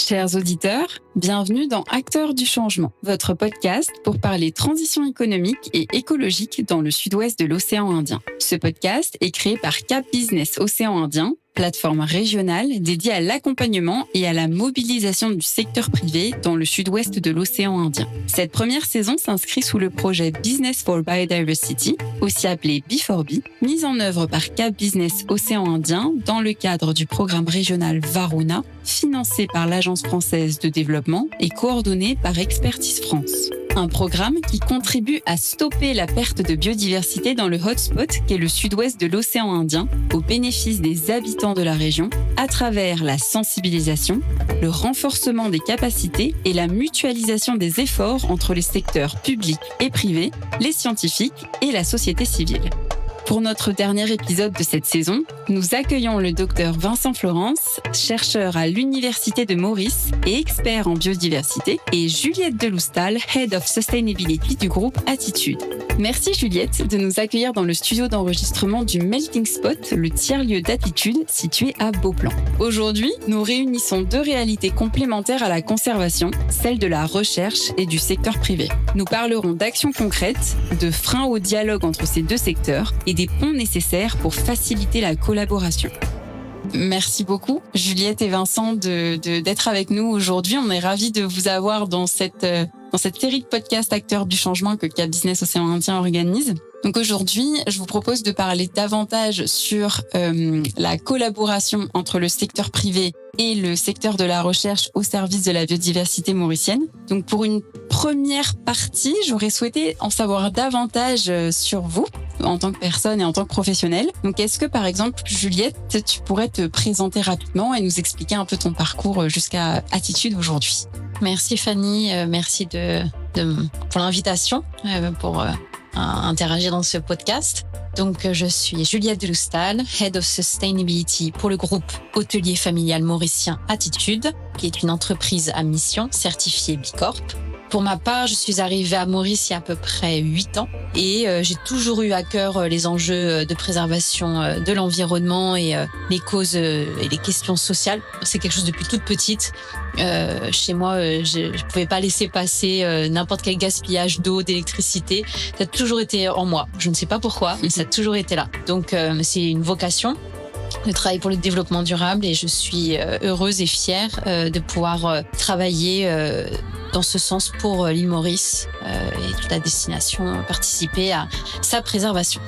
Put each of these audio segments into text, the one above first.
Chers auditeurs, bienvenue dans Acteurs du changement, votre podcast pour parler transition économique et écologique dans le sud-ouest de l'océan Indien. Ce podcast est créé par Cap Business Océan Indien, plateforme régionale dédiée à l'accompagnement et à la mobilisation du secteur privé dans le sud-ouest de l'océan Indien. Cette première saison s'inscrit sous le projet Business for Biodiversity, aussi appelé B4B, mis en œuvre par Cap Business Océan Indien dans le cadre du programme régional Varuna, financé par l'Agence française de développement et coordonné par Expertise France. Un programme qui contribue à stopper la perte de biodiversité dans le hotspot qu'est le sud-ouest de l'océan Indien, au bénéfice des habitants de la région, à travers la sensibilisation, le renforcement des capacités et la mutualisation des efforts entre les secteurs publics et privés, les scientifiques et la société civile. Pour notre dernier épisode de cette saison, nous accueillons le docteur Vincent Florence, chercheur à l'Université de Maurice et expert en biodiversité, et Juliette Deloustal, Head of Sustainability du groupe Attitude. Merci Juliette de nous accueillir dans le studio d'enregistrement du Melting Spot, le tiers-lieu d'Attitude situé à Beauplan. Aujourd'hui, nous réunissons deux réalités complémentaires à la conservation, celle de la recherche et du secteur privé. Nous parlerons d'actions concrètes, de freins au dialogue entre ces deux secteurs et des ponts nécessaires pour faciliter la collaboration. Merci beaucoup, Juliette et Vincent, d'être avec nous aujourd'hui. On est ravis de vous avoir dans cette série de podcasts Acteurs du changement que Cap Business Océan Indien organise. Donc aujourd'hui, je vous propose de parler davantage sur la collaboration entre le secteur privé et le secteur de la recherche au service de la biodiversité mauricienne. Donc pour une première partie, j'aurais souhaité en savoir davantage sur vous en tant que personne et en tant que professionnel. Donc est-ce que par exemple, Juliette, tu pourrais te présenter rapidement et nous expliquer un peu ton parcours jusqu'à Attitude aujourd'hui? Merci Fanny, merci pour l'invitation, pour interagir dans ce podcast. Donc, je suis Juliette Deloustal, Head of Sustainability pour le groupe hôtelier familial mauricien Attitude, qui est une entreprise à mission certifiée B Corp. Pour ma part, je suis arrivée à Maurice il y a à peu près 8 ans et j'ai toujours eu à cœur les enjeux de préservation de l'environnement et les causes et les questions sociales. C'est quelque chose depuis toute petite. Chez moi, je pouvais pas laisser passer n'importe quel gaspillage d'eau, d'électricité. Ça a toujours été en moi. Je ne sais pas pourquoi, mais ça a toujours été là. Donc, c'est une vocation de travailler pour le développement durable et je suis heureuse et fière de pouvoir travailler dans ce sens pour l'île Maurice et toute la destination, participer à sa préservation.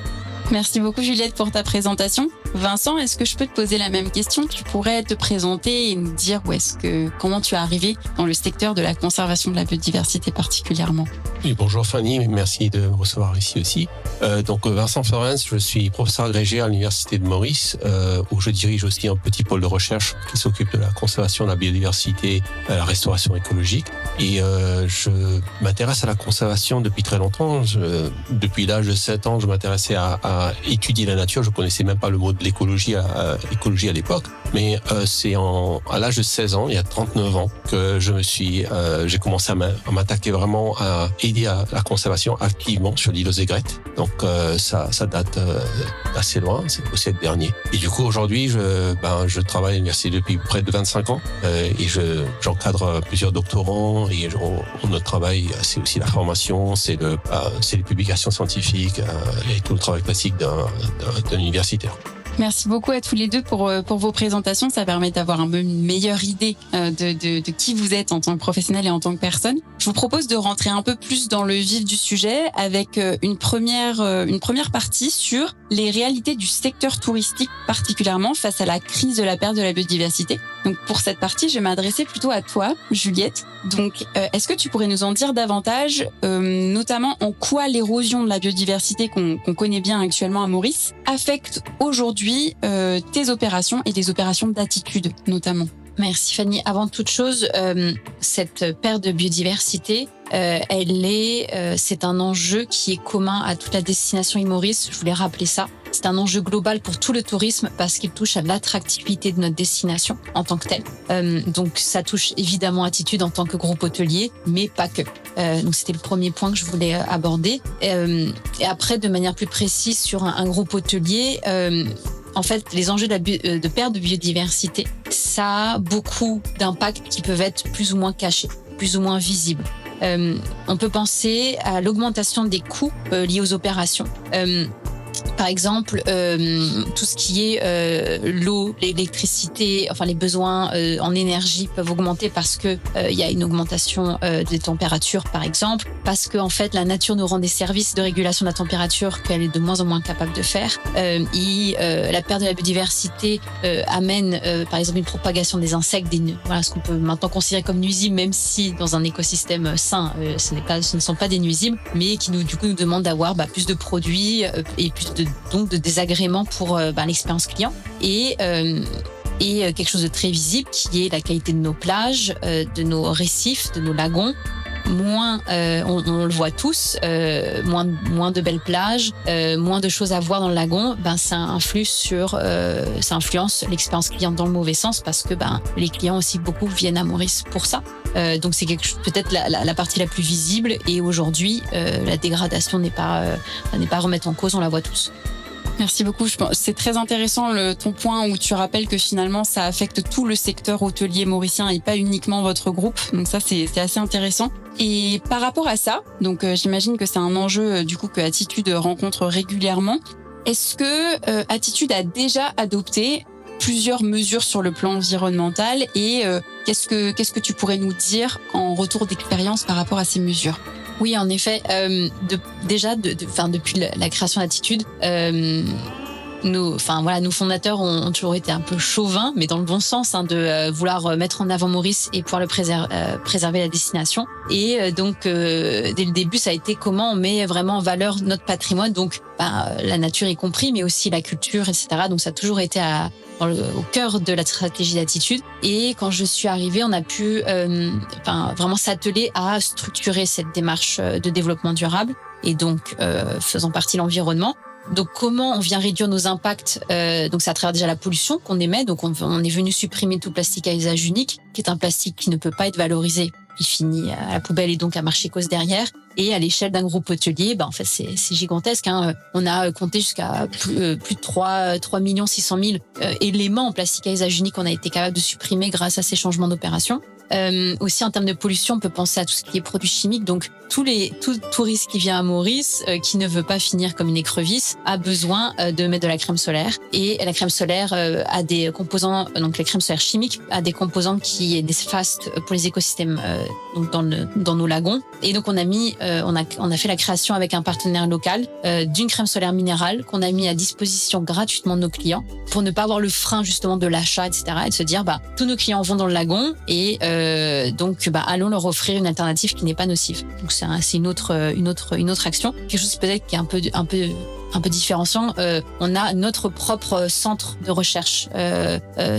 Merci beaucoup Juliette pour ta présentation. Vincent, est-ce que je peux te poser la même question? Tu pourrais te présenter et nous dire comment tu es arrivé dans le secteur de la conservation de la biodiversité particulièrement? Oui, bonjour Fanny, merci de me recevoir ici aussi. Donc Vincent Florence, je suis professeur agrégé à l'Université de Maurice, où je dirige aussi un petit pôle de recherche qui s'occupe de la conservation de la biodiversité, la restauration écologique. Et je m'intéresse à la conservation depuis très longtemps. Depuis l'âge de 7 ans, je m'intéressais à étudier la nature. Je connaissais même pas le mot de l'écologie à l'époque. Mais c'est à l'âge de 16 ans, il y a 39 ans, que j'ai commencé à m'attaquer vraiment à aider à la conservation activement sur l'île aux Aigrettes. Donc ça date d'assez loin, c'est au siècle dernier. Et du coup aujourd'hui, je travaille à l'université depuis près de 25 ans et j'encadre plusieurs doctorants et notre travail, c'est aussi la formation, c'est les publications scientifiques et tout le travail classique d'un universitaire. Merci beaucoup à tous les deux pour vos présentations. Ça permet d'avoir un peu une meilleure idée de qui vous êtes en tant que professionnel et en tant que personne. Je vous propose de rentrer un peu plus dans le vif du sujet avec une première partie sur les réalités du secteur touristique, particulièrement face à la crise de la perte de la biodiversité. Donc pour cette partie, je vais m'adresser plutôt à toi, Juliette. Donc est-ce que tu pourrais nous en dire davantage, notamment en quoi l'érosion de la biodiversité qu'on connaît bien actuellement à Maurice affecte aujourd'hui tes opérations et les opérations d'Attitude notamment? Merci Fanny. Avant toute chose, cette perte de biodiversité, c'est un enjeu qui est commun à toute la destination île Maurice. Je voulais rappeler ça. C'est un enjeu global pour tout le tourisme parce qu'il touche à l'attractivité de notre destination en tant que telle. Donc ça touche évidemment Attitude en tant que groupe hôtelier, mais pas que. Donc c'était le premier point que je voulais aborder. Et après, de manière plus précise sur un groupe hôtelier, en fait, les enjeux de perte de biodiversité, ça a beaucoup d'impacts qui peuvent être plus ou moins cachés, plus ou moins visibles. On peut penser à l'augmentation des coûts liés aux opérations. Par exemple, tout ce qui est l'eau, l'électricité, enfin les besoins en énergie peuvent augmenter parce que il y a une augmentation des températures, par exemple, parce que en fait la nature nous rend des services de régulation de la température qu'elle est de moins en moins capable de faire. La perte de la biodiversité amène, par exemple, une propagation des insectes, voilà ce qu'on peut maintenant considérer comme nuisibles, même si dans un écosystème sain, ce ne sont pas des nuisibles, mais qui nous demandent d'avoir plus de produits et plus donc de désagréments pour l'expérience client et quelque chose de très visible qui est la qualité de nos plages, de nos récifs, de nos lagons. Moins, on le voit tous, moins de belles plages, moins de choses à voir dans le lagon, ça influence l'expérience client dans le mauvais sens parce que les clients aussi beaucoup viennent à Maurice pour ça. Donc c'est peut-être la partie la plus visible et aujourd'hui la dégradation n'est pas à remettre en cause, on la voit tous. Merci beaucoup. Je pense c'est très intéressant ton point où tu rappelles que finalement ça affecte tout le secteur hôtelier mauricien et pas uniquement votre groupe. Donc ça c'est assez intéressant. Et par rapport à ça, donc j'imagine que c'est un enjeu du coup que Attitude rencontre régulièrement. Est-ce que Attitude a déjà adopté plusieurs mesures sur le plan environnemental et qu'est-ce que tu pourrais nous dire en retour d'expérience par rapport à ces mesures? Oui, en effet. Depuis la création d'Attitude, nos fondateurs ont toujours été un peu chauvins, mais dans le bon sens, de vouloir mettre en avant Maurice et pouvoir le préserver la destination. Et donc, dès le début, ça a été comment on met vraiment en valeur notre patrimoine, donc la nature y compris, mais aussi la culture, etc. Donc, ça a toujours été au cœur de la stratégie d'Attitude. Et quand je suis arrivée, on a pu vraiment s'atteler à structurer cette démarche de développement durable et donc faisant partie de l'environnement. Donc comment on vient réduire nos impacts donc c'est à travers déjà la pollution qu'on émet. Donc on est venu supprimer tout plastique à usage unique, qui est un plastique qui ne peut pas être valorisé. Il finit à la poubelle et donc à marcher cause derrière. Et à l'échelle d'un groupe hôtelier, en fait, c'est gigantesque. On a compté jusqu'à plus de 3 600 000 éléments en plastique à usage unique qu'on a été capable de supprimer grâce à ces changements d'opération. Aussi en termes de pollution, on peut penser à tout ce qui est produits chimiques. Donc tout touriste qui vient à Maurice, qui ne veut pas finir comme une écrevisse, a besoin de mettre de la crème solaire. Et la crème solaire a des composants, donc la crème solaire chimique a des composants qui est néfaste pour les écosystèmes donc dans nos lagons. Et donc on a fait la création avec un partenaire local d'une crème solaire minérale qu'on a mis à disposition gratuitement de nos clients pour ne pas avoir le frein justement de l'achat, etc. Et de se dire tous nos clients vont dans le lagon et donc allons leur offrir une alternative qui n'est pas nocive. Donc c'est une autre action, quelque chose peut-être qui est un peu différenciant. On a notre propre centre de recherche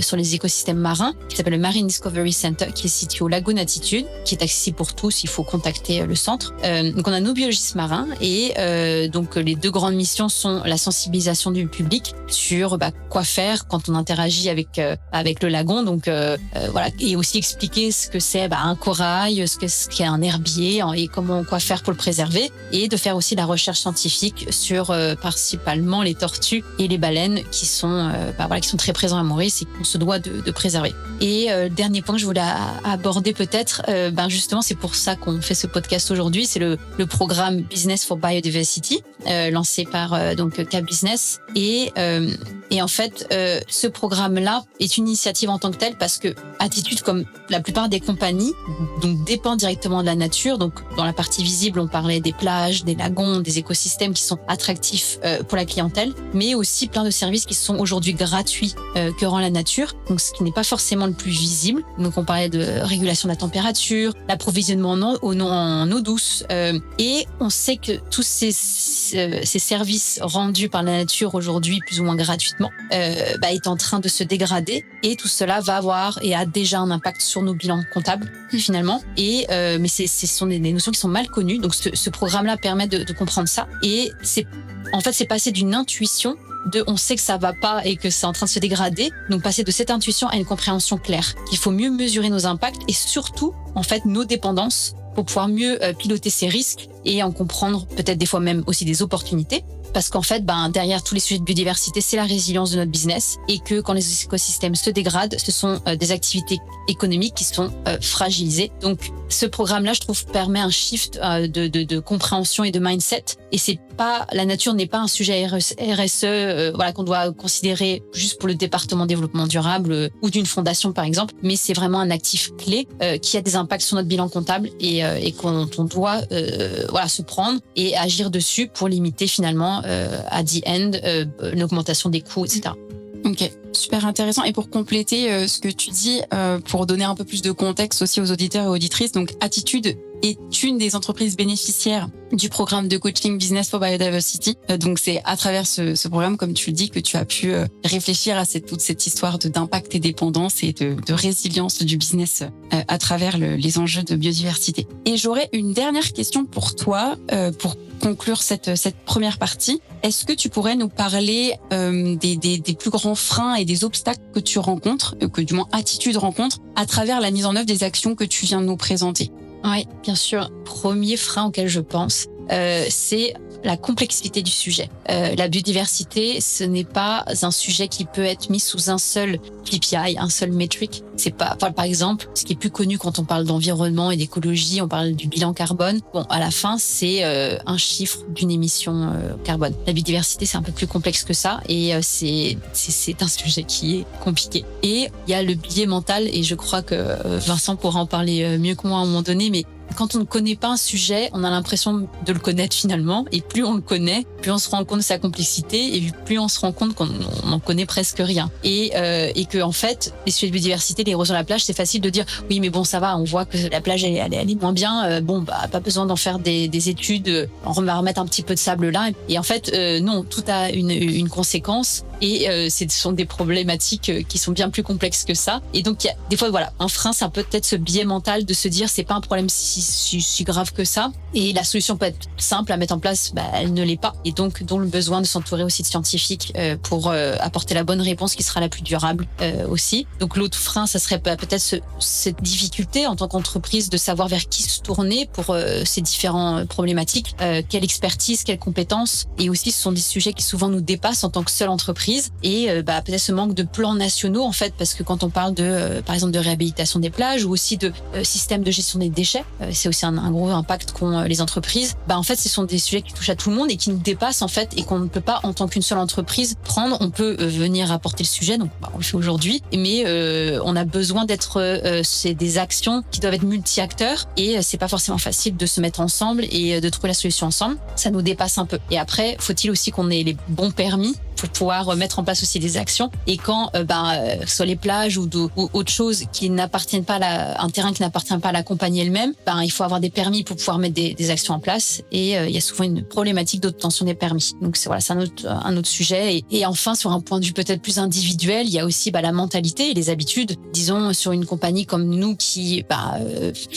sur les écosystèmes marins qui s'appelle le Marine Discovery Center, qui est situé au lagon d'Attitude, qui est accessible pour tous. Il faut contacter le centre. Donc on a nos biologistes marins et donc les deux grandes missions sont la sensibilisation du public sur quoi faire quand on interagit avec le lagon. Donc voilà, et aussi expliquer ce que c'est un corail, ce qu'est un herbier et quoi faire pour le préserver, et de faire aussi la recherche scientifique sur principalement les tortues et les baleines qui sont très présents à Maurice et qu'on se doit de préserver. Et dernier point que je voulais aborder peut-être, justement c'est pour ça qu'on fait ce podcast aujourd'hui, c'est le programme Business for Biodiversity lancé par Cap Business et en fait ce programme-là est une initiative en tant que telle parce que Attitude, comme la plupart des compagnies, donc dépend directement de la nature. Donc dans la partie visible, on parlait des plages, des lagons, des écosystèmes qui sont attractifs pour la clientèle, mais aussi plein de services qui sont aujourd'hui gratuits que rend la nature. Donc ce qui n'est pas forcément le plus visible. Donc on parlait de régulation de la température, l'approvisionnement en eau douce, et on sait que tous ces services rendus par la nature aujourd'hui plus ou moins gratuitement est en train de se dégrader, et tout cela va avoir et a déjà un impact sur nos bilans comptables finalement. Et mais ce sont des notions qui sont mal connues. Donc ce programme-là permet de comprendre ça, et c'est passé d'une intuition on sait que ça va pas et que c'est en train de se dégrader. Donc passer de cette intuition à une compréhension claire, qu'il faut mieux mesurer nos impacts et surtout en fait nos dépendances pour pouvoir mieux piloter ces risques et en comprendre peut-être des fois même aussi des opportunités. parce qu'en fait, derrière tous les sujets de biodiversité, c'est la résilience de notre business et que quand les écosystèmes se dégradent, ce sont des activités économiques qui sont fragilisées. Donc, ce programme-là, je trouve, permet un shift de compréhension et de mindset. Et la nature n'est pas un sujet RSE, qu'on doit considérer juste pour le département développement durable ou d'une fondation, par exemple, mais c'est vraiment un actif clé qui a des impacts sur notre bilan comptable et qu'on doit se prendre et agir dessus pour limiter finalement à the end l'augmentation des coûts, etc. Ok, super intéressant. Et pour compléter ce que tu dis, pour donner un peu plus de contexte aussi aux auditeurs et auditrices, donc Attitude est une des entreprises bénéficiaires du programme de coaching Business for Biodiversity. Donc c'est à travers ce programme, comme tu le dis, que tu as pu réfléchir à toute cette histoire d'impact et dépendance et de résilience du business à travers les enjeux de biodiversité. Et j'aurais une dernière question pour toi, pour conclure cette première partie. Est-ce que tu pourrais nous parler des plus grands freins et des obstacles que tu rencontres, que du moins Attitude rencontre, à travers la mise en œuvre des actions que tu viens de nous présenter? Oui, bien sûr. Premier frein auquel je pense, c'est la complexité du sujet. La biodiversité, ce n'est pas un sujet qui peut être mis sous un seul KPI, un seul metric. C'est pas, par exemple, ce qui est plus connu quand on parle d'environnement et d'écologie, on parle du bilan carbone. Bon, à la fin, c'est un chiffre d'une émission carbone. La biodiversité, c'est un peu plus complexe que ça et c'est un sujet qui est compliqué. Et il y a le biais mental et je crois que Vincent pourra en parler mieux que moi à un moment donné, mais quand on ne connaît pas un sujet, on a l'impression de le connaître finalement. Et plus on le connaît, plus on se rend compte de sa complexité et plus on se rend compte qu'on n'en connaît presque rien. Et que en fait, les sujets de biodiversité, l'érosion de la plage, c'est facile de dire oui, mais bon, ça va, on voit que la plage elle est moins bien. Pas besoin d'en faire des études. On va remettre un petit peu de sable là. Et en fait, non, tout a une conséquence. Et ce sont des problématiques qui sont bien plus complexes que ça. Et donc, il y a des fois, un frein, c'est peut-être ce biais mental de se dire c'est pas un problème si grave que ça. Et la solution peut être simple à mettre en place, elle ne l'est pas. Et donc, dont le besoin de s'entourer aussi de scientifiques pour apporter la bonne réponse qui sera la plus durable aussi. Donc, l'autre frein, ça serait peut-être cette difficulté en tant qu'entreprise de savoir vers qui se tourner pour ces différentes problématiques. Quelle expertise, quelles compétences. Et aussi, ce sont des sujets qui souvent nous dépassent en tant que seule entreprise. Et peut-être ce manque de plans nationaux en fait, parce que quand on parle par exemple de réhabilitation des plages ou aussi de système de gestion des déchets, c'est aussi un gros impact qu'ont les entreprises. En fait, ce sont des sujets qui touchent à tout le monde et qui nous dépassent en fait et qu'on ne peut pas en tant qu'une seule entreprise prendre. On peut venir apporter le sujet, donc on le fait aujourd'hui, mais on a besoin c'est des actions qui doivent être multi-acteurs et c'est pas forcément facile de se mettre ensemble et de trouver la solution ensemble. Ça nous dépasse un peu. Et après, faut-il aussi qu'on ait les bons permis pour pouvoir mettre en place aussi des actions. Et quand, soit les plages ou autre chose qui n'appartiennent pas un terrain qui n'appartient pas à la compagnie elle-même, il faut avoir des permis pour pouvoir mettre des actions en place. Et il y a souvent une problématique d'obtention des permis. Donc c'est un autre sujet. Et enfin, sur un point de vue peut-être plus individuel, il y a aussi la mentalité et les habitudes. Disons sur une compagnie comme nous qui,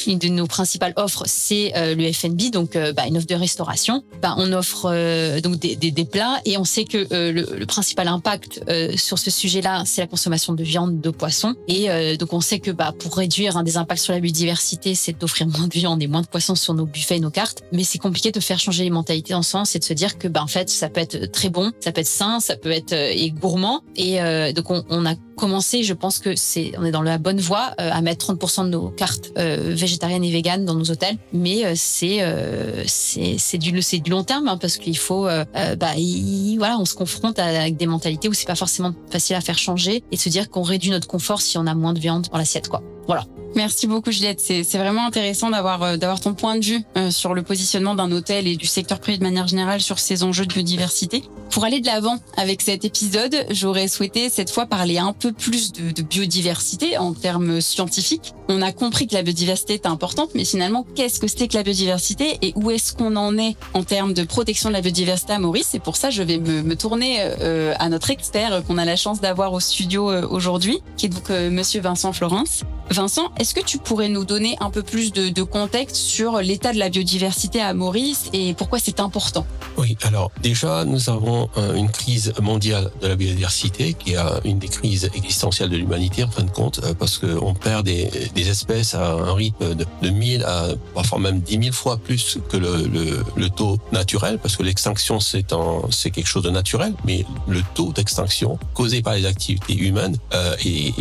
une de nos principales offres, c'est le F&B, donc une offre de restauration. On offre donc des plats et on sait que le principal impact sur ce sujet-là, c'est la consommation de viande, de poisson. Et donc, on sait que pour réduire des impacts sur la biodiversité, c'est d'offrir moins de viande et moins de poisson sur nos buffets et nos cartes. Mais c'est compliqué de faire changer les mentalités dans ce sens et de se dire que, en fait, ça peut être très bon, ça peut être sain, ça peut être et gourmand. Et donc, on a commencé, je pense que on est dans la bonne voie à mettre 30% de nos cartes végétariennes et véganes dans nos hôtels. Mais c'est du long terme parce qu'il faut, on se confronte avec des mentalités où c'est pas forcément facile à faire changer et de se dire qu'on réduit notre confort si on a moins de viande dans l'assiette, quoi. Voilà. Merci beaucoup Juliette, c'est vraiment intéressant d'avoir ton point de vue sur le positionnement d'un hôtel et du secteur privé de manière générale sur ces enjeux de biodiversité. Pour aller de l'avant avec cet épisode, j'aurais souhaité cette fois parler un peu plus de biodiversité en termes scientifiques. On a compris que la biodiversité est importante, mais finalement, qu'est-ce que c'est que la biodiversité et où est-ce qu'on en est en termes de protection de la biodiversité à Maurice? Et pour ça, je vais me tourner à notre expert qu'on a la chance d'avoir au studio aujourd'hui, qui est donc Monsieur Vincent Florence. Vincent, Est-ce que tu pourrais nous donner un peu plus de contexte sur l'état de la biodiversité à Maurice et pourquoi c'est important? Oui, alors déjà, nous avons une crise mondiale de la biodiversité qui est une des crises existentielles de l'humanité en fin de compte, parce qu'on perd des espèces à un rythme de 1000 à parfois même 10 000 fois plus que le taux naturel, parce que l'extinction c'est quelque chose de naturel, mais le taux d'extinction causé par les activités humaines est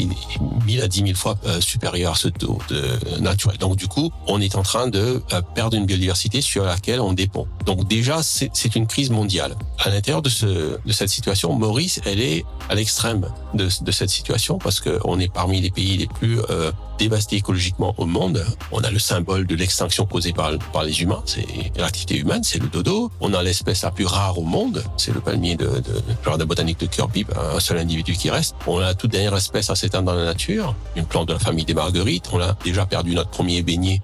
1000 à 10 000 fois supérieur à ce taux naturel. Donc du coup, on est en train de perdre une biodiversité sur laquelle on dépend. Donc déjà, c'est une crise mondiale. À l'intérieur de cette situation, Maurice, elle est à l'extrême de cette situation parce qu'on est parmi les pays les plus dévastés écologiquement au monde. On a le symbole de l'extinction causée par les humains, c'est l'activité humaine, c'est le dodo. On a l'espèce la plus rare au monde, c'est le palmier de jardin botanique de Kirby, un seul individu qui reste. On a la toute dernière espèce à s'éteindre dans la nature, une plante de la famille des marguerites. On a déjà perdu notre premier beignet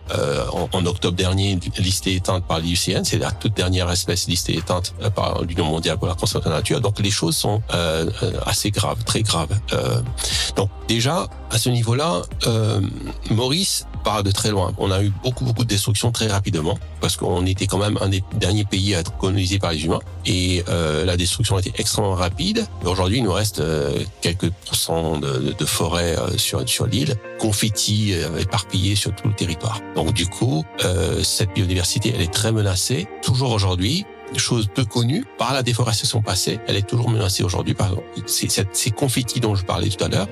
en octobre dernier, listée éteinte par l'IUCN. C'est la toute dernière espèce listée éteinte par l'Union mondiale pour la conservation de la nature. Donc les choses sont assez graves, très graves. Donc déjà, à ce niveau-là, Maurice part de très loin. On a eu beaucoup de destruction très rapidement parce qu'on était quand même un des derniers pays à être colonisé par les humains et la destruction a été extrêmement rapide. Aujourd'hui, il nous reste quelques pourcents de forêt sur l'île, confettis éparpillés sur tout le territoire. Donc du coup, cette biodiversité, elle est très menacée. Toujours aujourd'hui, chose peu connue par la déforestation passée, elle est toujours menacée aujourd'hui. Par exemple, ces confettis dont je parlais tout à l'heure,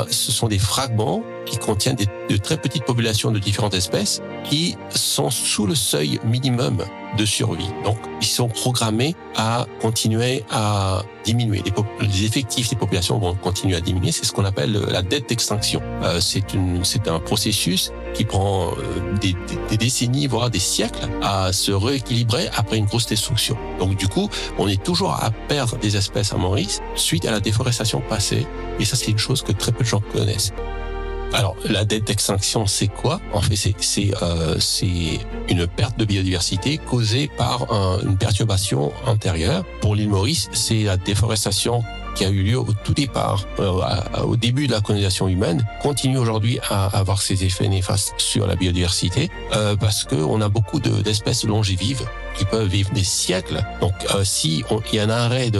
ce sont des fragments qui contiennent de très petites populations de différentes espèces qui sont sous le seuil minimum de survie. Donc, ils sont programmés à continuer à diminuer. Les effectifs des populations vont continuer à diminuer. C'est ce qu'on appelle la dette d'extinction. C'est un processus qui prend des décennies, voire des siècles, à se rééquilibrer après une grosse destruction. Donc, du coup, on est toujours à perdre des espèces à Maurice suite à la déforestation passée. Et ça, c'est une chose que très peu de gens connaissent. Alors, la dette d'extinction, c'est quoi? En fait, c'est une perte de biodiversité causée par une perturbation antérieure. Pour l'île Maurice, c'est la déforestation qui a eu lieu au tout départ, au début de la colonisation humaine, continue aujourd'hui à avoir ses effets néfastes sur la biodiversité parce qu'on a beaucoup d'espèces longévives qui peuvent vivre des siècles. Donc, si il y a un arrêt de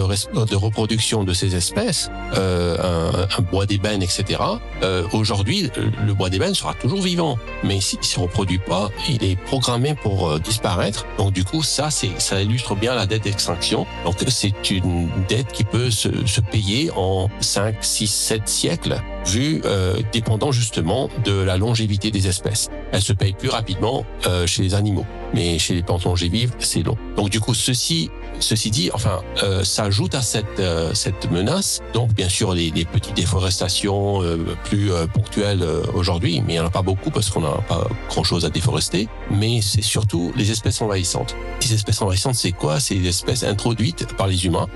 reproduction de ces espèces, un bois d'ébène, etc., aujourd'hui, le bois d'ébène sera toujours vivant. Mais s'il ne se reproduit pas, il est programmé pour disparaître. Donc, du coup, ça illustre bien la dette d'extinction. Donc, c'est une dette qui peut se payer en 5, 6, 7 siècles, dépendant justement de la longévité des espèces. Elle se paye plus rapidement chez les animaux, mais chez les plantes longévives, c'est long. Donc du coup, ceci dit, ça ajoute à cette menace. Donc bien sûr, les petites déforestations plus ponctuelles aujourd'hui, mais il n'y en a pas beaucoup parce qu'on n'a pas grand-chose à déforester. Mais c'est surtout les espèces envahissantes. Les espèces envahissantes, c'est quoi? C'est des espèces introduites par les humains,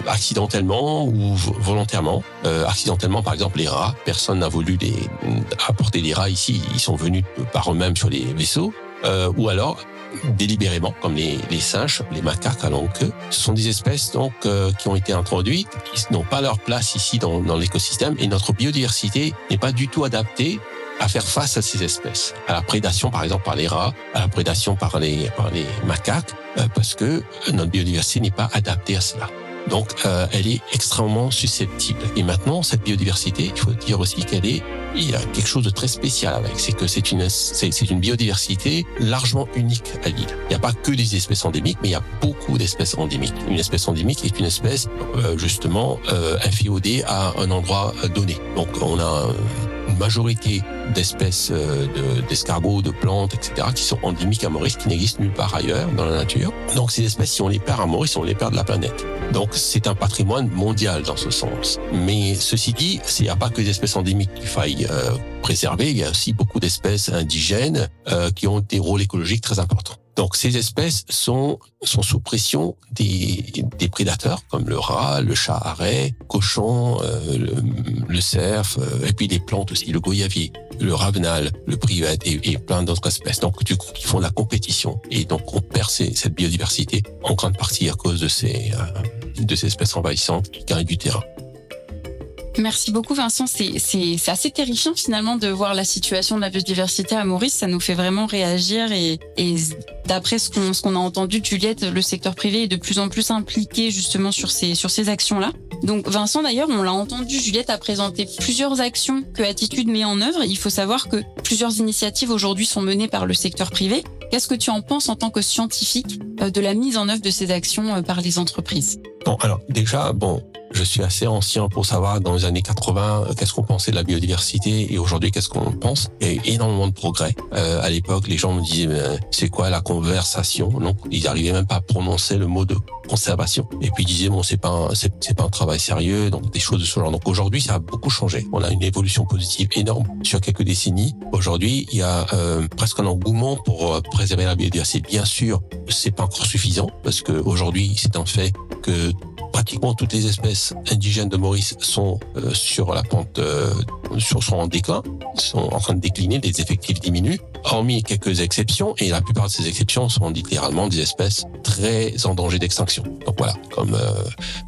accidentellement ou volontairement. Accidentellement, par exemple, les rats. Personne n'a voulu apporter les rats ici. Ils sont venus par eux-mêmes sur les vaisseaux. Ou alors délibérément, comme les singes, les macaques à longue queue. Ce sont des espèces donc qui ont été introduites, qui n'ont pas leur place ici dans l'écosystème, et notre biodiversité n'est pas du tout adaptée à faire face à ces espèces, à la prédation par exemple par les rats, à la prédation par les macaques, parce que notre biodiversité n'est pas adaptée à cela. Donc, elle est extrêmement susceptible. Et maintenant, cette biodiversité, il faut dire aussi il y a quelque chose de très spécial avec. C'est que c'est une biodiversité largement unique à l'île. Il n'y a pas que des espèces endémiques, mais il y a beaucoup d'espèces endémiques. Une espèce endémique est une espèce, justement, inféodée à un endroit donné. Donc, on a une majorité d'espèces d'escargots, de plantes, etc., qui sont endémiques à Maurice, qui n'existent nulle part ailleurs dans la nature. Donc, ces espèces, si on les perd à Maurice, on les perd de la planète. Donc, c'est un patrimoine mondial dans ce sens. Mais ceci dit, il n'y a pas que des espèces endémiques qu'il faille préserver. Il y a aussi beaucoup d'espèces indigènes qui ont des rôles écologiques très importants. Donc, ces espèces sont sous pression des prédateurs comme le rat, le chat arrêt, cochon, le cerf, et puis les plantes aussi, le goyavier, le ravenal, le brivette et plein d'autres espèces. Donc, du coup, ils font la compétition. Et donc, on perd cette biodiversité en grande partie à cause de ces espèces envahissantes qui gagnent du terrain. Merci beaucoup Vincent, c'est assez terrifiant finalement de voir la situation de la biodiversité à Maurice, ça nous fait vraiment réagir et d'après ce qu'on a entendu, Juliette, le secteur privé est de plus en plus impliqué justement sur ces actions-là. Donc Vincent d'ailleurs, on l'a entendu, Juliette a présenté plusieurs actions que Attitude met en œuvre. Il faut savoir que plusieurs initiatives aujourd'hui sont menées par le secteur privé. Qu'est-ce que tu en penses en tant que scientifique de la mise en œuvre de ces actions par les entreprises ? Bon, alors déjà, je suis assez ancien pour savoir dans les années 80 qu'est-ce qu'on pensait de la biodiversité et aujourd'hui qu'est-ce qu'on pense. Il y a eu énormément de progrès. À l'époque, les gens me disaient c'est quoi la conversation ? Donc ils n'arrivaient même pas à prononcer le mot de conservation. Et puis ils disaient c'est pas un travail sérieux, donc des choses de ce genre. Donc aujourd'hui, ça a beaucoup changé. On a une évolution positive énorme sur quelques décennies. Aujourd'hui, il y a presque un engouement pour préserver la biodiversité. Bien sûr, c'est pas encore suffisant parce que aujourd'hui, c'est un fait que pratiquement toutes les espèces indigènes de Maurice sont sur la pente, sont en déclin, sont en train de décliner, les effectifs diminuent, hormis quelques exceptions, et la plupart de ces exceptions sont littéralement des espèces très en danger d'extinction. Donc voilà, comme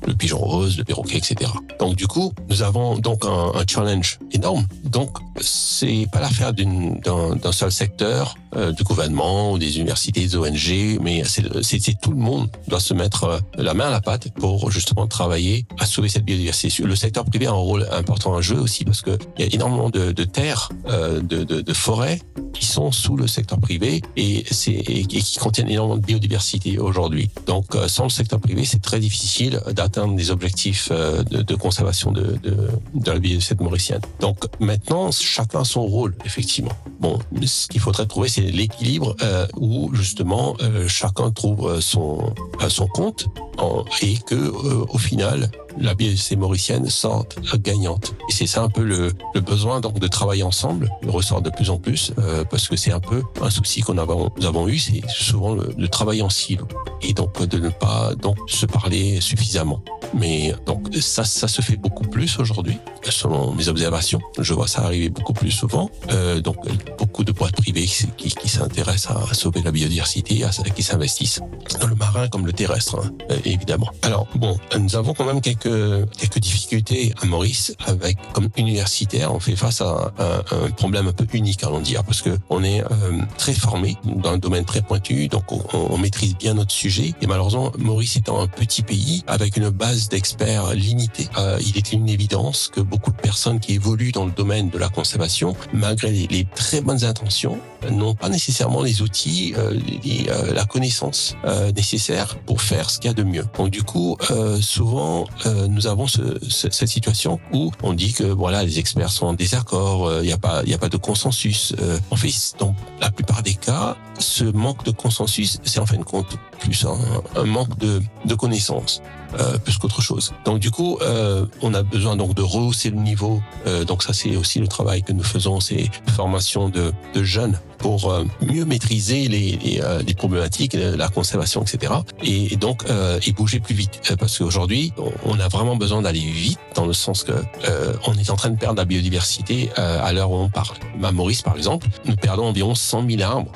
le pigeon rose, le perroquet, etc. Donc du coup, nous avons donc un challenge énorme. Donc c'est pas l'affaire d'un seul secteur, du gouvernement ou des universités, des ONG, mais c'est tout le monde doit se mettre la main à la pâte pour justement travailler à sauver cette biodiversité. Le secteur privé a un rôle important à jouer aussi parce que il y a énormément de terres, de forêts qui sont sous le secteur privé et qui contiennent énormément de biodiversité aujourd'hui. Donc sans le secteur privé, c'est très difficile d'atteindre des objectifs de conservation de la biodiversité mauricienne. Donc maintenant, chacun a son rôle, effectivement. Bon, ce qu'il faudrait trouver, c'est l'équilibre où justement chacun trouve son compte et que au final la biodiversité mauricienne sorte gagnante. Et c'est ça un peu le besoin donc de travailler ensemble, il ressort de plus en plus parce que c'est un peu un souci nous avons eu, c'est souvent le travail en silo et donc de ne pas donc se parler suffisamment. Mais donc ça se fait beaucoup plus aujourd'hui selon mes observations. Je vois ça arriver beaucoup plus souvent. Donc beaucoup de boîtes privées qui s'intéressent à sauver la biodiversité, qui s'investissent dans le marin comme le terrestre, évidemment. Alors bon, nous avons quand même quelques difficultés à Maurice avec comme universitaire, on fait face à un problème un peu unique, allons dire, parce que on est très formé dans un domaine très pointu, donc on maîtrise bien notre sujet. Et malheureusement, Maurice étant un petit pays avec une base d'experts limitée, il est une évidence que beaucoup de personnes qui évoluent dans le domaine de la conservation, malgré les très bonnes intentions, n'ont pas nécessairement les outils, la connaissance nécessaire pour faire ce qu'il y a de mieux. Donc du coup, souvent, nous avons cette situation où on dit que voilà, les experts sont en désaccord, il y a pas de consensus. En fait, dans la plupart des cas, ce manque de consensus, c'est en fin de compte plus un manque de connaissances. Plus qu'autre chose. Donc du coup, on a besoin donc de rehausser le niveau. Donc ça, c'est aussi le travail que nous faisons, c'est formation de jeunes pour mieux maîtriser les problématiques, la conservation, etc. Et donc et bouger plus vite, parce qu'aujourd'hui, on a vraiment besoin d'aller vite dans le sens que on est en train de perdre la biodiversité à l'heure où on parle. À Maurice, par exemple, nous perdons environ 100 000 arbres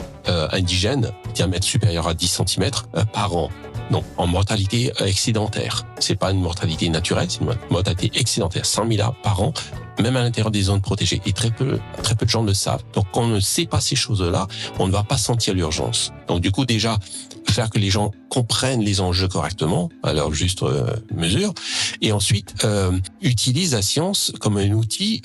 indigènes, diamètre supérieur à 10 cm par an. Donc, en mortalité excédentaire. C'est pas une mortalité naturelle, c'est une mortalité excédentaire. 100 000 arbres par an, même à l'intérieur des zones protégées. Et très peu de gens le savent. Donc, quand on ne sait pas ces choses-là, on ne va pas sentir l'urgence. Donc, du coup, déjà, faire que les gens comprennent les enjeux correctement, à leur juste mesure. Et ensuite, utilise la science comme un outil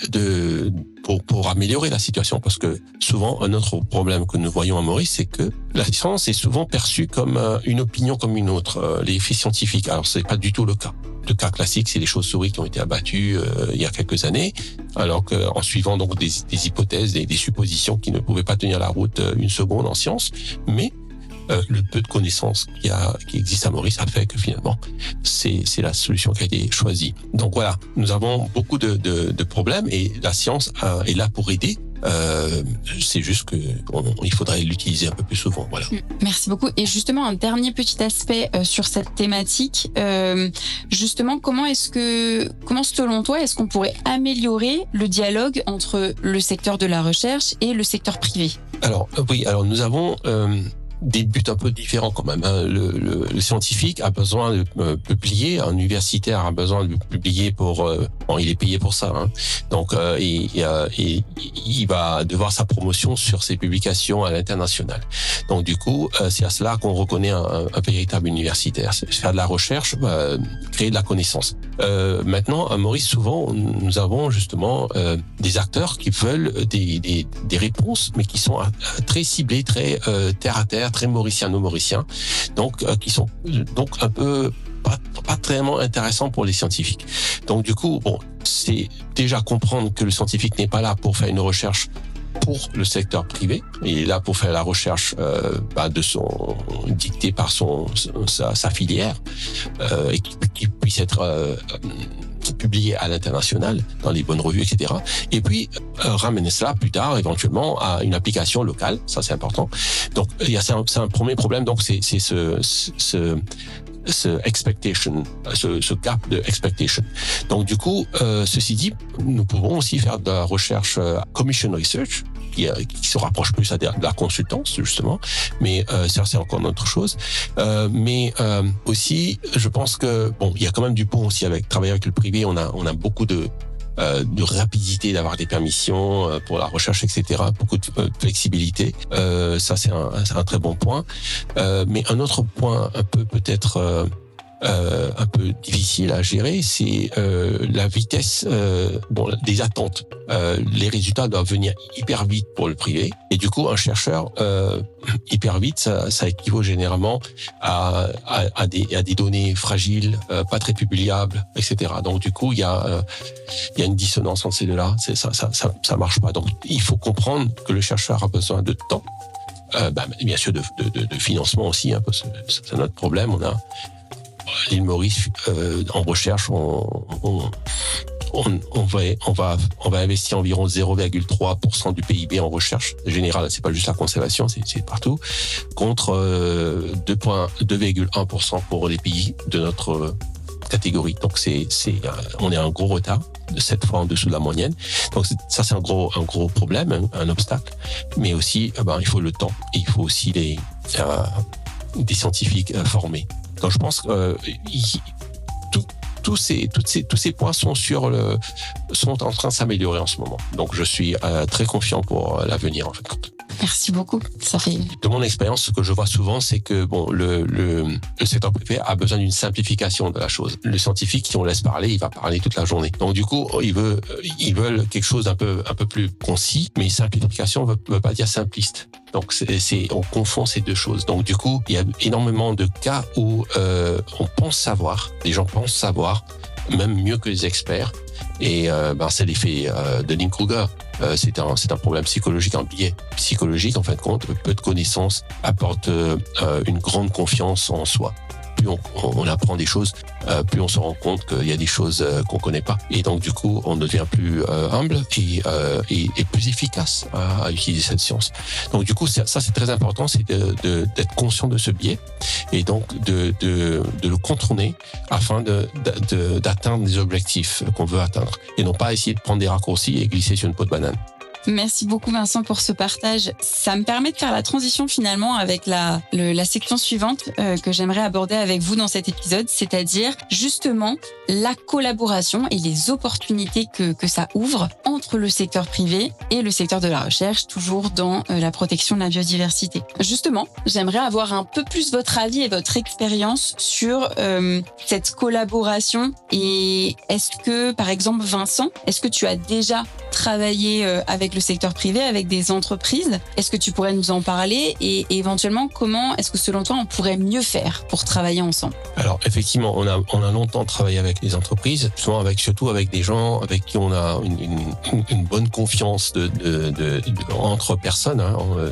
pour améliorer la situation. Parce que souvent, un autre problème que nous voyons à Maurice, c'est que la science est souvent perçue comme une opinion comme une autre, les faits scientifiques. Alors, c'est pas du tout le cas. Le cas classique, c'est les chauves-souris qui ont été abattues il y a quelques années, alors qu'en suivant donc des hypothèses, des suppositions qui ne pouvaient pas tenir la route une seconde en science, mais le peu de connaissances qui existe à Maurice a fait que finalement c'est la solution qui a été choisie. Donc voilà, nous avons beaucoup de problèmes et la science est là pour aider. C'est juste que il faudrait l'utiliser un peu plus souvent. Voilà. Merci beaucoup. Et justement, un dernier petit aspect sur cette thématique. Justement, comment selon toi, est-ce qu'on pourrait améliorer le dialogue entre le secteur de la recherche et le secteur privé ? Alors oui, nous avons des buts un peu différents quand même. Le scientifique a besoin de publier, un universitaire a besoin de publier pour... il est payé pour ça. Donc, il va devoir sa promotion sur ses publications à l'international. Donc, du coup, c'est à cela qu'on reconnaît un véritable universitaire. C'est faire de la recherche, créer de la connaissance. Maintenant, à Maurice, souvent, nous avons justement des acteurs qui veulent des réponses, mais qui sont très ciblées, très terre à terre, très mauriciano-mauriciens, donc qui sont donc un peu pas tellement intéressants pour les scientifiques. Donc du coup, c'est déjà comprendre que le scientifique n'est pas là pour faire une recherche pour le secteur privé, il est là pour faire la recherche dictée par sa filière et qui puisse être publié à l'international dans les bonnes revues, etc. Et puis ramener cela plus tard éventuellement à une application locale, ça c'est important. Donc c'est un premier problème, donc c'est ce expectation, ce gap de expectation. Donc du coup, ceci dit, nous pouvons aussi faire de la recherche commission research qui se rapproche plus de la consultance justement, mais ça c'est encore une autre chose. Mais aussi, je pense que il y a quand même du bon aussi avec travailler avec le privé. On a beaucoup de rapidité d'avoir des permissions pour la recherche, etc. Beaucoup de flexibilité. Ça, c'est un très bon point. Mais un autre point un peu peut-être un peu difficile à gérer, c'est la vitesse des attentes. Les résultats doivent venir hyper vite pour le privé. Et du coup, un chercheur hyper vite, ça équivaut généralement à des données fragiles, pas très publiables, etc. Donc du coup, il y a une dissonance entre ces deux-là. Ça marche pas. Donc il faut comprendre que le chercheur a besoin de temps, bien sûr de financement aussi, parce que c'est notre problème. On a l'île Maurice en recherche, on va investir environ 0,3% du PIB en recherche générale. C'est pas juste la conservation, c'est partout. Contre 2,1% pour les pays de notre catégorie. Donc on est à un gros retard, de 7 fois en dessous de la moyenne. Donc ça c'est un gros problème, un obstacle. Mais aussi, il faut le temps et il faut aussi des scientifiques formés. Donc je pense que tous ces points sont en train de s'améliorer en ce moment. Donc je suis très confiant pour l'avenir en fait. Merci beaucoup. Ça fait... De mon expérience, ce que je vois souvent, c'est que le secteur privé a besoin d'une simplification de la chose. Le scientifique, si on laisse parler, il va parler toute la journée. Donc du coup, ils veulent quelque chose un peu plus concis, mais simplification veut pas dire simpliste. Donc on confond ces deux choses. Donc du coup, il y a énormément de cas où on pense savoir, les gens pensent savoir, même mieux que les experts. Et c'est l'effet de Dunning-Kruger. C'est un problème psychologique, un biais psychologique. En fin de compte, peu de connaissances apportent une grande confiance en soi. Plus on apprend des choses, plus on se rend compte qu'il y a des choses qu'on connaît pas. Et donc du coup, on devient plus humble et plus efficace à utiliser cette science. Donc du coup, ça c'est très important, c'est d'être conscient de ce biais et donc de le contourner afin d'atteindre des objectifs qu'on veut atteindre et non pas essayer de prendre des raccourcis et glisser sur une peau de banane. Merci beaucoup Vincent pour ce partage. Ça me permet de faire la transition finalement avec la section suivante que j'aimerais aborder avec vous dans cet épisode, c'est-à-dire justement la collaboration et les opportunités que ça ouvre entre le secteur privé et le secteur de la recherche, toujours dans la protection de la biodiversité. Justement, j'aimerais avoir un peu plus votre avis et votre expérience sur cette collaboration et est-ce que, par exemple Vincent, est-ce que tu as déjà travaillé avec le secteur privé, avec des entreprises? Est-ce que tu pourrais nous en parler et éventuellement comment est-ce que selon toi on pourrait mieux faire pour travailler ensemble? Alors effectivement, on a longtemps travaillé avec les entreprises, surtout avec des gens avec qui on a une bonne confiance entre personnes.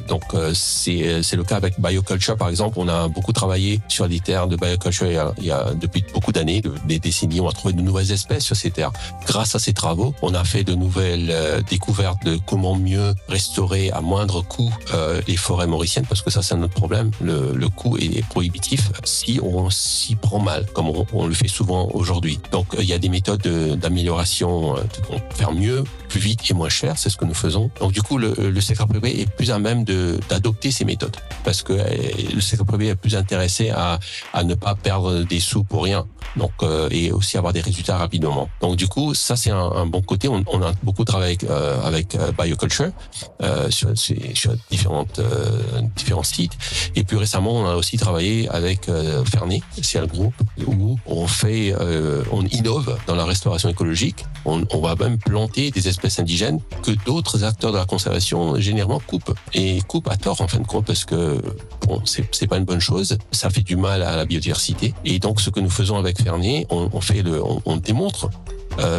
Donc c'est le cas avec Bioculture par exemple. On a beaucoup travaillé sur des terres de bioculture il y a depuis beaucoup d'années, des décennies. On a trouvé de nouvelles espèces sur ces terres. Grâce à ces travaux, on a fait de nouvelles la découverte de comment mieux restaurer à moindre coût les forêts mauriciennes, parce que ça c'est un autre problème. Le coût est prohibitif si on s'y prend mal, comme on le fait souvent aujourd'hui. Donc il y a des méthodes d'amélioration, faire mieux, plus vite et moins cher, c'est ce que nous faisons. Donc du coup, le secteur privé est plus à même d'adopter ces méthodes, parce que le secteur privé est plus intéressé à ne pas perdre des sous pour rien. Donc et aussi avoir des résultats rapidement. Donc du coup, ça c'est un bon côté. On a beaucoup travaillé avec Bioculture sur différents sites. Et plus récemment, on a aussi travaillé avec Fernet, c'est un groupe où on innove dans la restauration écologique. On va même planter des espèces indigènes que d'autres acteurs de la conservation généralement coupent à tort en fin de compte, parce que c'est pas une bonne chose. Ça fait du mal à la biodiversité. Et donc ce que nous faisons avec Fernet, on démontre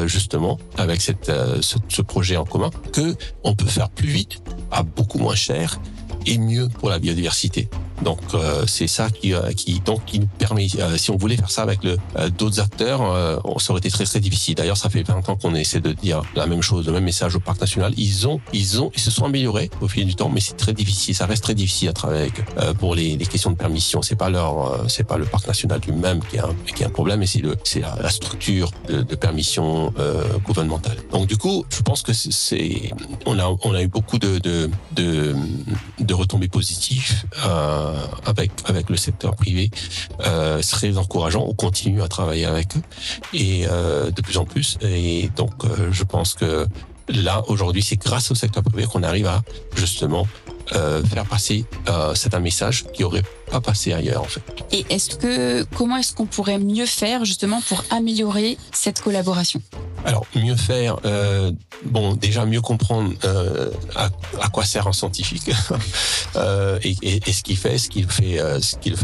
justement avec ce projet en commun que on peut faire plus vite, à beaucoup moins cher et mieux pour la biodiversité. Donc c'est ça qui nous permet, si on voulait faire ça avec d'autres acteurs, ça aurait été très très difficile. D'ailleurs, ça fait 20 ans qu'on essaie de dire la même chose, le même message au parc national. Ils se sont améliorés au fil du temps, mais c'est très difficile, ça reste très difficile à travailler avec pour les questions de permission. C'est pas le parc national lui-même qui a un problème, mais c'est la structure de permission gouvernementale. Donc du coup, je pense que on a eu beaucoup de retombées positives avec le secteur privé. C'est très encourageant. On continue à travailler avec eux et de plus en plus. Et donc, je pense que là, aujourd'hui, c'est grâce au secteur privé qu'on arrive à justement faire passer un message qui aurait pas passé ailleurs en fait. Et comment est-ce qu'on pourrait mieux faire justement pour améliorer cette collaboration? Alors mieux faire, déjà mieux comprendre à quoi sert un scientifique et ce qu'il fait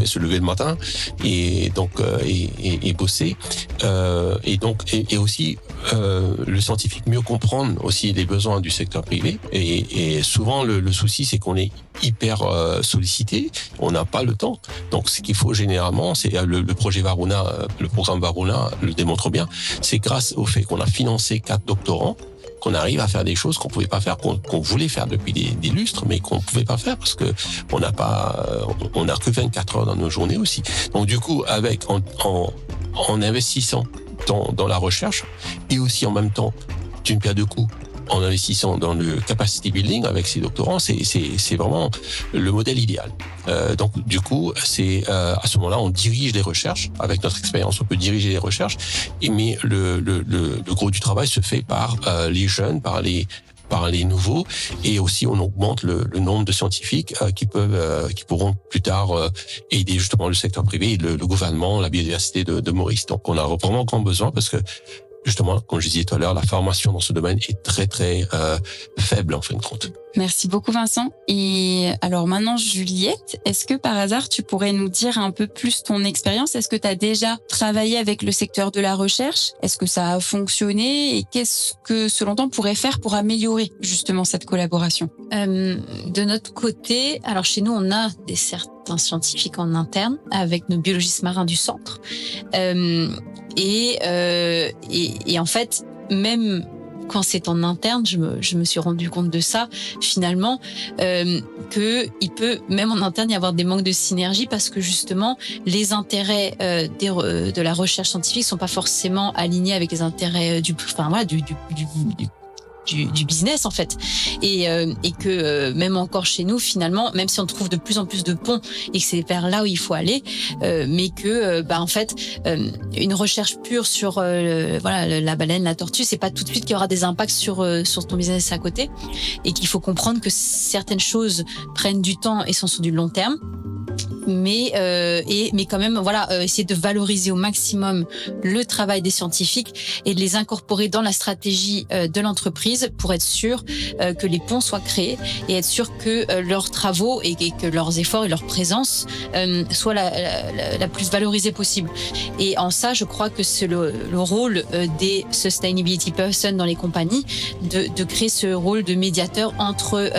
se lever le matin et donc et bosser et aussi le scientifique mieux comprendre aussi les besoins du secteur privé et souvent le souci c'est qu'on est hyper sollicité, on n'a pas le temps. Donc ce qu'il faut généralement, c'est le projet Varuna, le programme Varuna le démontre bien, c'est grâce au fait qu'on a financé 4 doctorants qu'on arrive à faire des choses qu'on pouvait pas faire, qu'on voulait faire depuis des lustres, mais qu'on pouvait pas faire parce que on n'a que 24 heures dans nos journées aussi. Donc du coup, en investissant dans la recherche et aussi en même temps d'une pierre deux coups, en investissant dans le capacity building avec ces doctorants, c'est vraiment le modèle idéal. Donc du coup, c'est à ce moment-là, on dirige les recherches avec notre expérience, on peut diriger les recherches. Mais le gros du travail se fait par les jeunes, par les nouveaux, et aussi on augmente le nombre de scientifiques qui pourront plus tard aider justement le secteur privé, le gouvernement, la biodiversité de Maurice. Donc on a vraiment grand besoin parce que justement, comme je disais tout à l'heure, la formation dans ce domaine est très très faible en fin de compte. Merci beaucoup Vincent. Et alors maintenant Juliette, est-ce que par hasard tu pourrais nous dire un peu plus ton expérience? Est-ce que tu as déjà travaillé avec le secteur de la recherche? Est-ce que ça a fonctionné? Et qu'est-ce que selon toi on pourrait faire pour améliorer justement cette collaboration? De notre côté, alors chez nous on a certains scientifiques en interne avec nos biologistes marins du centre. Et en fait, même quand c'est en interne, je me suis rendu compte de ça finalement, que il peut même en interne y avoir des manques de synergie parce que justement les intérêts de la recherche scientifique sont pas forcément alignés avec les intérêts du business en fait et que même encore chez nous finalement, même si on trouve de plus en plus de ponts et que c'est vers là où il faut aller, mais que en fait une recherche pure sur la baleine, la tortue, c'est pas tout de suite qu'il y aura des impacts sur ton business à côté, et qu'il faut comprendre que certaines choses prennent du temps et sont sur du long terme. Mais quand même essayer de valoriser au maximum le travail des scientifiques et de les incorporer dans la stratégie de l'entreprise pour être sûr que les ponts soient créés et être sûr que leurs travaux et que leurs efforts et leur présence soient la plus valorisée possible. Et en ça, je crois que c'est le rôle des sustainability persons dans les compagnies de créer ce rôle de médiateur entre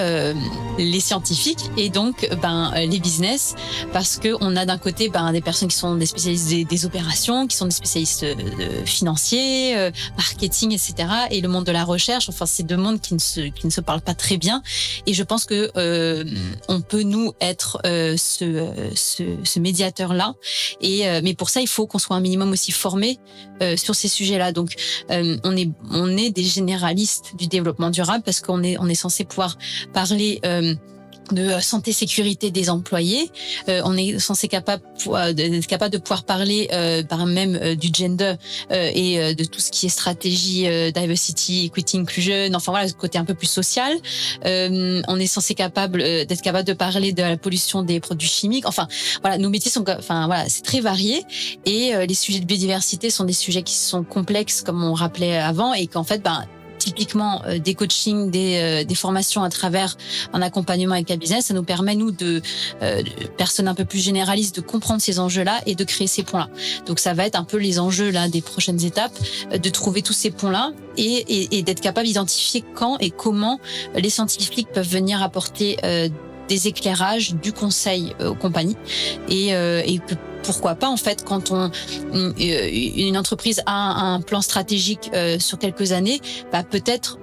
les scientifiques et donc les business, parce que on a d'un côté des personnes qui sont des spécialistes des opérations, qui sont des spécialistes financiers, marketing, etc. Et le monde de la recherche. Enfin, c'est deux mondes qui ne se parlent pas très bien. Et je pense que on peut nous être ce médiateur-là. Mais pour ça, il faut qu'on soit un minimum aussi formé sur ces sujets-là. Donc, on est des généralistes du développement durable parce qu'on est censé pouvoir parler de santé sécurité des employés. On est censé être capable de pouvoir parler par même du gender et de tout ce qui est stratégie diversity, equity, inclusion. Enfin voilà, ce côté un peu plus social. On est censé d'être capable de parler de la pollution des produits chimiques. Enfin voilà, nos métiers sont, c'est très varié et les sujets de biodiversité sont des sujets qui sont complexes comme on rappelait avant et qu'en fait typiquement des coachings, des formations à travers un accompagnement avec la business, ça nous permet nous de personnes un peu plus généralistes de comprendre ces enjeux-là et de créer ces ponts-là. Donc ça va être un peu les enjeux là des prochaines étapes, de trouver tous ces ponts-là et d'être capable d'identifier quand et comment les scientifiques peuvent venir apporter des éclairages, du conseil aux compagnies et pourquoi pas en fait quand une entreprise a un plan stratégique sur quelques années, peut-être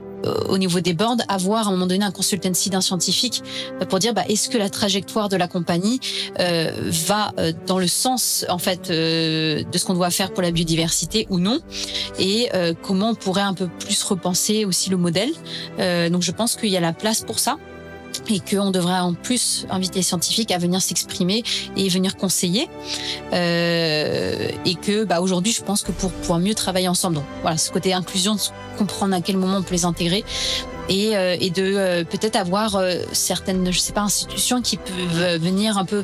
au niveau des boards, avoir à un moment donné un consultancy d'un scientifique pour dire est-ce que la trajectoire de la compagnie va dans le sens en fait de ce qu'on doit faire pour la biodiversité ou non et comment on pourrait un peu plus repenser aussi le modèle. Donc je pense qu'il y a la place pour ça. Et qu'on devrait en plus inviter les scientifiques à venir s'exprimer et venir conseiller. Et que aujourd'hui, je pense que pour pouvoir mieux travailler ensemble, donc voilà, ce côté inclusion, de comprendre à quel moment on peut les intégrer et de peut-être avoir certaines, institutions qui peuvent venir un peu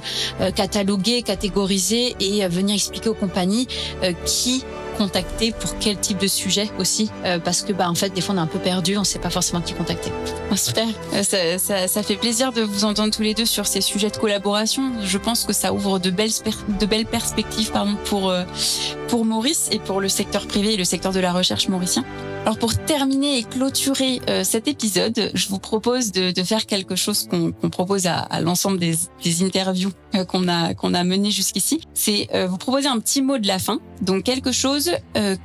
cataloguer, catégoriser et venir expliquer aux compagnies qui contacter pour quel type de sujet aussi parce que en fait des fois on est un peu perdu, on sait pas forcément qui contacter. Super, ça fait plaisir de vous entendre tous les deux sur ces sujets de collaboration. Je pense que ça ouvre de belles perspectives pour Maurice et pour le secteur privé et le secteur de la recherche mauricien. Alors pour terminer et clôturer cet épisode, je vous propose de faire quelque chose qu'on propose à l'ensemble des interviews qu'on a menées jusqu'ici. C'est vous proposer un petit mot de la fin. Donc quelque chose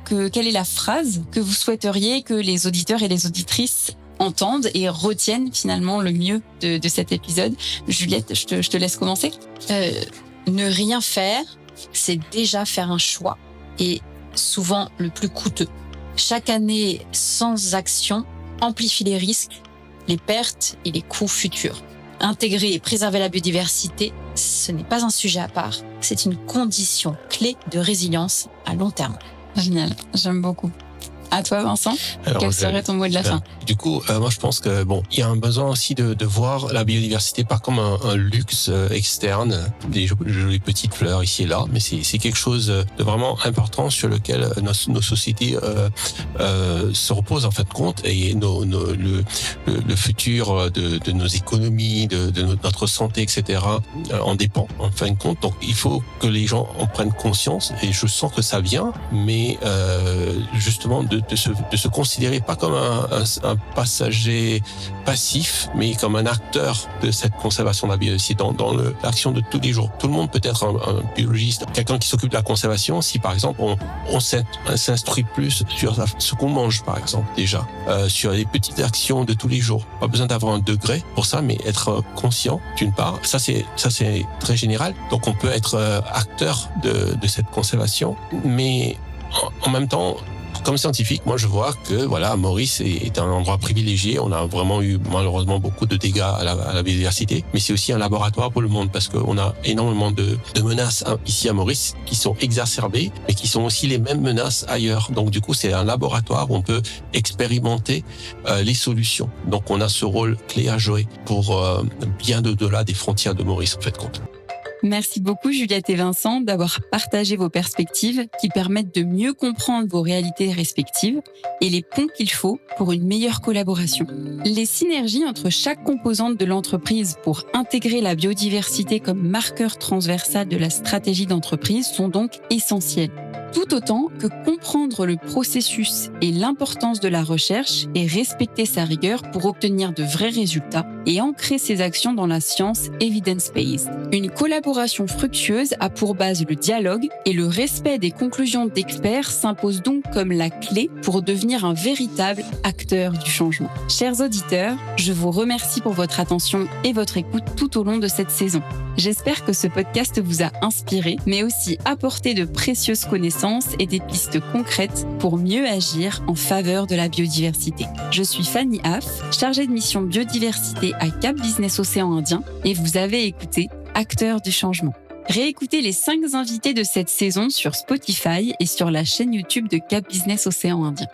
quelle est la phrase que vous souhaiteriez que les auditeurs et les auditrices entendent et retiennent finalement le mieux de cet épisode. Juliette, je te laisse commencer. Ne rien faire, c'est déjà faire un choix et souvent le plus coûteux. Chaque année sans action amplifie les risques, les pertes et les coûts futurs. Intégrer et préserver la biodiversité, ce n'est pas un sujet à part, c'est une condition clé de résilience à long terme. Génial, j'aime beaucoup. À toi, Vincent, quel serait ton mot de la fin? Du coup, moi, je pense que il y a un besoin aussi de voir la biodiversité pas comme un luxe externe, des jolies petites fleurs ici et là, mais c'est quelque chose de vraiment important sur lequel nos sociétés se reposent en fin de compte et le futur de nos économies, de notre santé, etc. en dépend en fin de compte. Donc, il faut que les gens en prennent conscience et je sens que ça vient, mais justement de se considérer pas comme un passager passif, mais comme un acteur de cette conservation de la biodiversité dans l'action de tous les jours. Tout le monde peut être un biologiste, quelqu'un qui s'occupe de la conservation, si par exemple on s'instruit plus sur ce qu'on mange, par exemple, déjà, sur les petites actions de tous les jours. Pas besoin d'avoir un degré pour ça, mais être conscient, d'une part. Ça c'est très général. Donc on peut être acteur de cette conservation, mais en même temps, comme scientifique, moi je vois que Maurice est un endroit privilégié. On a vraiment eu malheureusement beaucoup de dégâts à la biodiversité, mais c'est aussi un laboratoire pour le monde parce qu'on a énormément de menaces ici à Maurice qui sont exacerbées, mais qui sont aussi les mêmes menaces ailleurs. Donc du coup, c'est un laboratoire où on peut expérimenter les solutions. Donc on a ce rôle clé à jouer pour bien au-delà des frontières de Maurice en fait compte. Merci beaucoup Juliette et Vincent d'avoir partagé vos perspectives qui permettent de mieux comprendre vos réalités respectives et les ponts qu'il faut pour une meilleure collaboration. Les synergies entre chaque composante de l'entreprise pour intégrer la biodiversité comme marqueur transversal de la stratégie d'entreprise sont donc essentielles. tout autant que comprendre le processus et l'importance de la recherche et respecter sa rigueur pour obtenir de vrais résultats et ancrer ses actions dans la science evidence-based. Une collaboration fructueuse a pour base le dialogue et le respect des conclusions d'experts s'impose donc comme la clé pour devenir un véritable acteur du changement. Chers auditeurs, je vous remercie pour votre attention et votre écoute tout au long de cette saison. J'espère que ce podcast vous a inspiré, mais aussi apporté de précieuses connaissances et des pistes concrètes pour mieux agir en faveur de la biodiversité. Je suis Fanny Haff, chargée de mission biodiversité à Cap Business Océan Indien, et vous avez écouté Acteurs du changement. Réécoutez les 5 invités de cette saison sur Spotify et sur la chaîne YouTube de Cap Business Océan Indien.